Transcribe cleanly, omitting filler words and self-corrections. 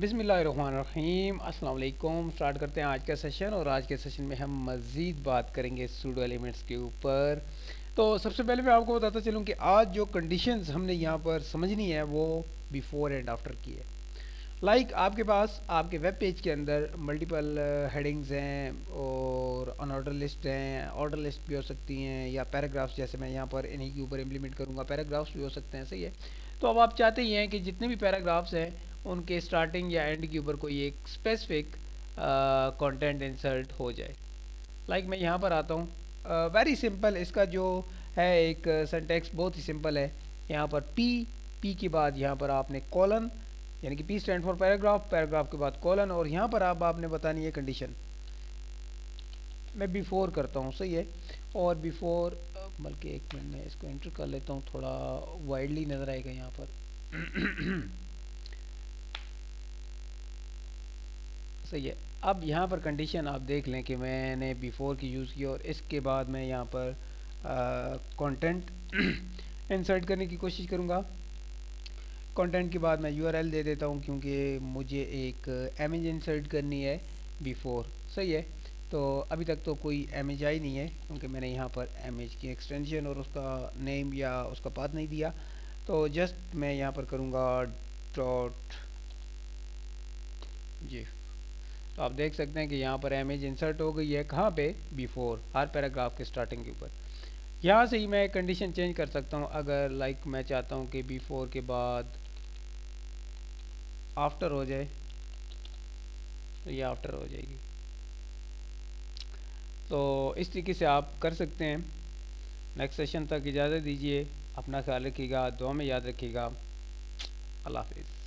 बिस्मिल्लाहिर्रहमानिर्रहीम अस्सलाम वालेकुम। स्टार्ट करते हैं आज का सेशन और आज के सेशन में हम मज़ीद बात करेंगे सूडो एलिमेंट्स के ऊपर। तो सबसे पहले मैं आपको बताता चलूँ कि आज जो कंडीशंस हमने यहाँ पर समझनी है वो बिफोर एंड आफ्टर की है। आपके पास आपके वेब पेज के अंदर मल्टीपल हेडिंग्स हैं और अनऑर्डर लिस्ट हैं, ऑर्डर लिस्ट भी हो सकती हैं या पैराग्राफ्स, जैसे मैं यहाँ पर इन्हीं के ऊपर इम्प्लीमेंट करूँगा, पैराग्राफ्स भी हो सकते हैं। सही है। तो अब आप चाहते ही हैं कि जितने भी पैराग्राफ्स हैं उनके स्टार्टिंग या एंड के ऊपर कोई एक स्पेसिफिक कंटेंट इंसर्ट हो जाए। मैं यहाँ पर आता हूँ। वेरी सिंपल इसका जो है एक सिंटैक्स बहुत ही सिंपल है। यहाँ पर पी के बाद यहाँ पर आपने कॉलन, यानी कि P stand for paragraph, paragraph के बाद कॉलन, और यहाँ पर आपने बतानी है कंडीशन। मैं बिफोर करता हूँ, सही है। और बिफोर, बल्कि एक मिनट में इसको एंटर कर लेता हूँ, थोड़ा वाइडली नज़र आएगा यहाँ पर। सही है। अब यहाँ पर कंडीशन आप देख लें कि मैंने बिफोर की यूज़ की और इसके बाद मैं यहाँ पर कंटेंट इंसर्ट करने की कोशिश करूँगा। कंटेंट के बाद मैं यूआरएल दे देता हूँ क्योंकि मुझे एक इमेज इंसर्ट करनी है बिफोर। सही है। तो अभी तक तो कोई इमेज आई नहीं है क्योंकि मैंने यहाँ पर इमेज की एक्सटेंशन और उसका नेम या उसका पाथ नहीं दिया। तो जस्ट मैं यहाँ पर करूँगा डॉट जी। तो आप देख सकते हैं कि यहाँ पर इमेज इंसर्ट हो गई है। कहाँ पे? बिफोर, हर पैराग्राफ के स्टार्टिंग के ऊपर। यहाँ से ही मैं कंडीशन चेंज कर सकता हूँ। अगर मैं चाहता हूँ कि बिफोर के बाद आफ्टर हो जाए तो ये आफ्टर हो जाएगी। तो इस तरीके से आप कर सकते हैं। नेक्स्ट सेशन तक इजाज़त दीजिए। अपना ख्याल रखिएगा, दुआ में याद रखिएगा। अल्लाह हाफिज़।